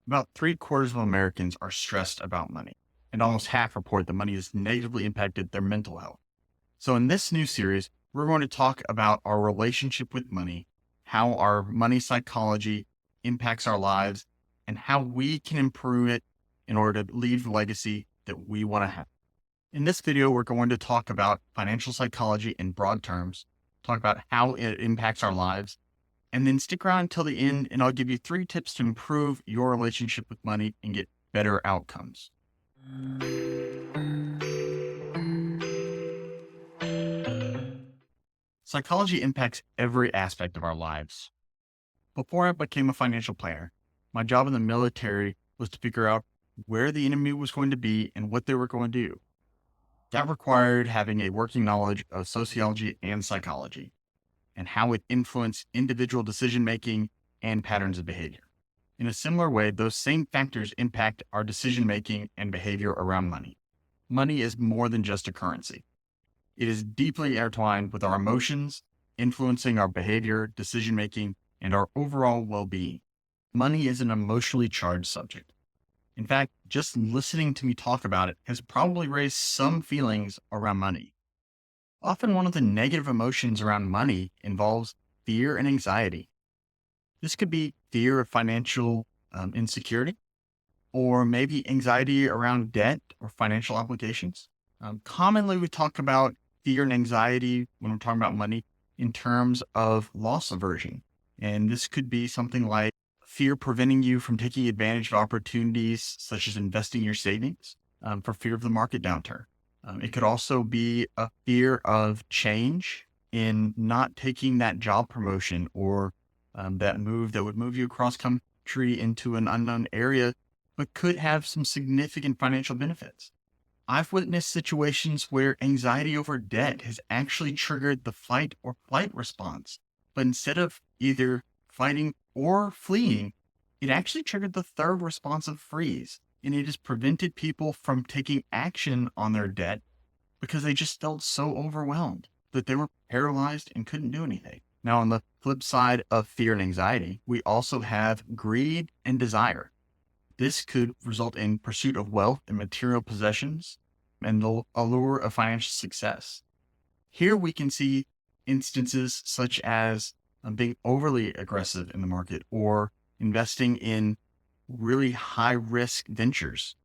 About three-quarters of Americans are stressed about money, and almost half report that money has negatively impacted their mental health. So, in this new series, we're going to talk about our relationship with money, how our money psychology impacts our lives, and how we can improve it in order to leave the legacy that we want to have. In this video, we're going to talk about financial psychology in broad terms, talk about how it impacts our lives, and then stick around until the end, and I'll give you 3 tips to improve your relationship with money and get better outcomes. Psychology impacts every aspect of our lives. Before I became a financial planner, my job in the military was to figure out where the enemy was going to be and what they were going to do. That required having a working knowledge of sociology and psychology and how it influenced individual decision making and patterns of behavior. In a similar way, those same factors impact our decision making and behavior around money. Money is more than just a currency. It is deeply intertwined with our emotions, influencing our behavior, decision making, and our overall well being. Money is an emotionally charged subject. In fact, just listening to me talk about it has probably raised some feelings around money. Often, one of the negative emotions around money involves fear and anxiety. This could be fear of financial insecurity, or maybe anxiety around debt or financial obligations. Commonly, we talk about fear and anxiety when we're talking about money in terms of loss aversion. And this could be something like fear preventing you from taking advantage of opportunities, such as investing your savings for fear of the market downturn. It could also be a fear of change in not taking that job promotion or that move that would move you across country into an unknown area, but could have some significant financial benefits. I've witnessed situations where anxiety over debt has actually triggered the fight or flight response. But instead of either fighting or fleeing, it actually triggered the third response of freeze. And it has prevented people from taking action on their debt because they just felt so overwhelmed that they were paralyzed and couldn't do anything. Now, on the flip side of fear and anxiety, we also have greed and desire. This could result in pursuit of wealth and material possessions and the allure of financial success. Here we can see instances such as being overly aggressive in the market or investing in really high risk ventures.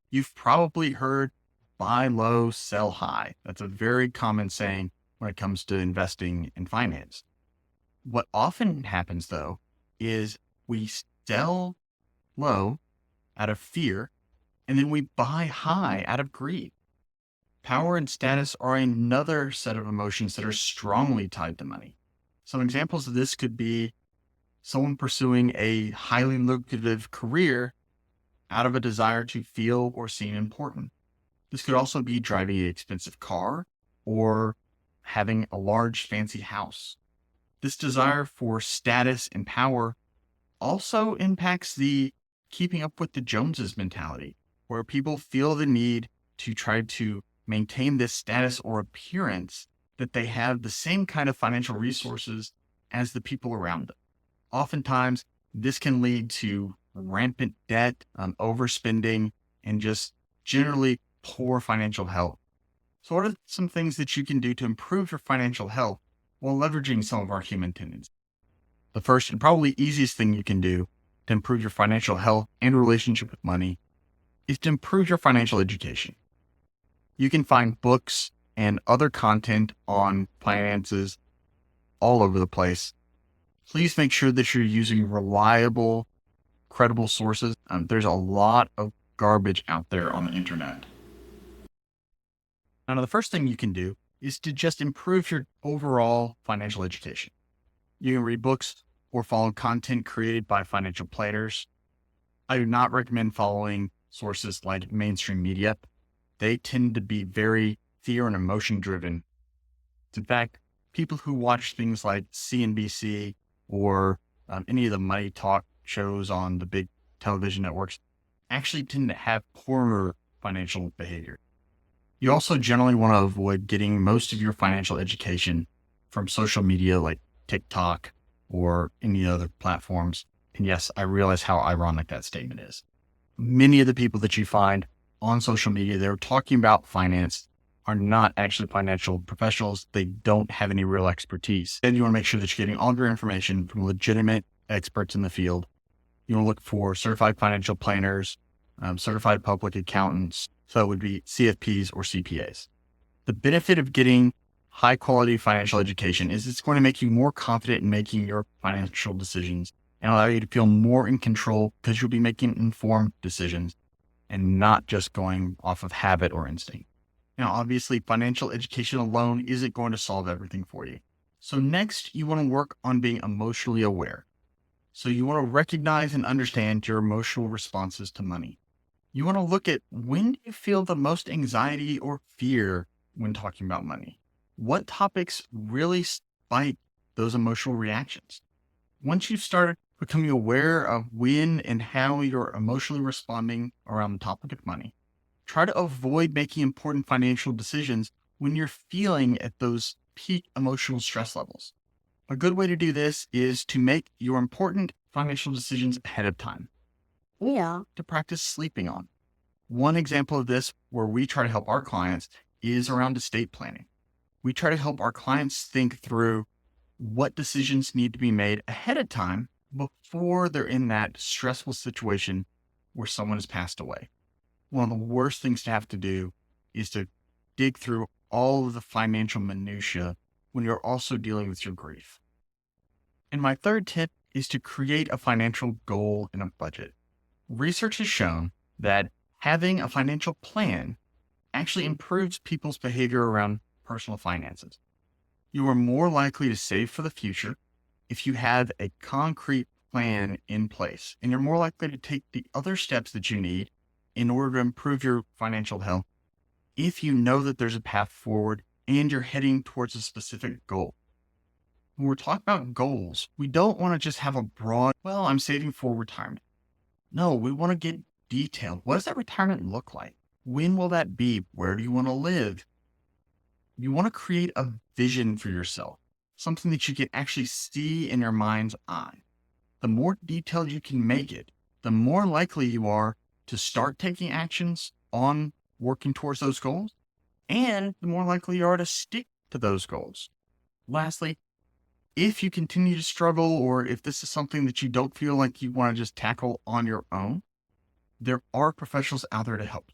You've probably heard buy low, sell high. That's a very common saying when it comes to investing in finance. What often happens though is we sell low out of fear, and then we buy high out of greed. Power and status are another set of emotions that are strongly tied to money. Some examples of this could be someone pursuing a highly lucrative career out of a desire to feel or seem important. This could also be driving an expensive car or having a large fancy house. This desire for status and power also impacts the keeping up with the Joneses mentality, where people feel the need to try to maintain this status or appearance that they have the same kind of financial resources as the people around them. Oftentimes, this can lead to rampant debt, overspending, and just generally poor financial health. So, what are some things that you can do to improve your financial health while leveraging some of our human tendencies? The first and probably easiest thing you can do to improve your financial health and relationship with money is to improve your financial education. You can find books and other content on finances all over the place. Please make sure that you're using reliable, credible sources. There's a lot of garbage out there on the internet. Now, the first thing you can do is to just improve your overall financial education. You can read books or follow content created by financial planners. I do not recommend following sources like mainstream media. They tend to be very fear and emotion driven. In fact, people who watch things like CNBC or any of the money talk shows on the big television networks actually tend to have poorer financial behavior. You also generally want to avoid getting most of your financial education from social media like TikTok or any other platforms. And yes, I realize how ironic that statement is. Many of the people that you find on social media, they're talking about finance are not actually financial professionals. They don't have any real expertise. Then you want to make sure that you're getting all of your information from legitimate experts in the field. You want to look for certified financial planners, certified public accountants. So it would be CFPs or CPAs. The benefit of getting high quality financial education is it's going to make you more confident in making your financial decisions and allow you to feel more in control because you'll be making informed decisions and not just going off of habit or instinct. Now, obviously, financial education alone isn't going to solve everything for you. So next, you want to work on being emotionally aware. So you want to recognize and understand your emotional responses to money. You want to look at when do you feel the most anxiety or fear when talking about money? What topics really spike those emotional reactions? Once you start becoming aware of when and how you're emotionally responding around the topic of money, try to avoid making important financial decisions when you're feeling at those peak emotional stress levels. A good way to do this is to make your important financial decisions ahead of time or to practice sleeping on. One example of this where we try to help our clients is around estate planning. We try to help our clients think through what decisions need to be made ahead of time before they're in that stressful situation where someone has passed away. One of the worst things to have to do is to dig through all of the financial minutia when you're also dealing with your grief. And my third tip is to create a financial goal and a budget. Research has shown that having a financial plan actually improves people's behavior around personal finances. You are more likely to save for the future if you have a concrete plan in place, and you're more likely to take the other steps that you need in order to improve your financial health if you know that there's a path forward and you're heading towards a specific goal. When we're talking about goals, we don't want to just have a broad, well, I'm saving for retirement. No, we want to get detailed. What does that retirement look like? When will that be? Where do you want to live? You want to create a vision for yourself, something that you can actually see in your mind's eye. The more detailed you can make it, the more likely you are to start taking actions on working towards those goals, and the more likely you are to stick to those goals. Lastly, if you continue to struggle, or if this is something that you don't feel like you want to just tackle on your own, there are professionals out there to help.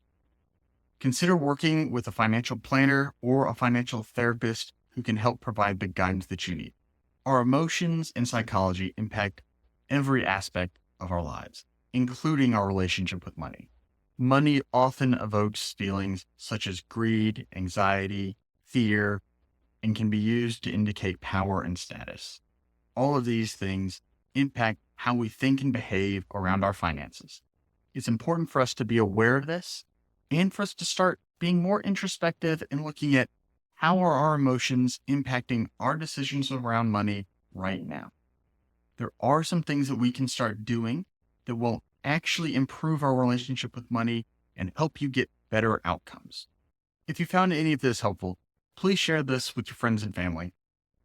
Consider working with a financial planner or a financial therapist who can help provide the guidance that you need. Our emotions and psychology impact every aspect of our lives, including our relationship with money. Money often evokes feelings such as greed, anxiety, fear, and can be used to indicate power and status. All of these things impact how we think and behave around our finances. It's important for us to be aware of this and for us to start being more introspective and looking at how are our emotions impacting our decisions around money right now. There are some things that we can start doing that will actually improve our relationship with money and help you get better outcomes. If you found any of this helpful, please share this with your friends and family.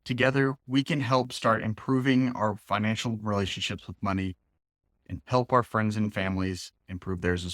Together, we can help start improving our financial relationships with money and help our friends and families improve theirs as well.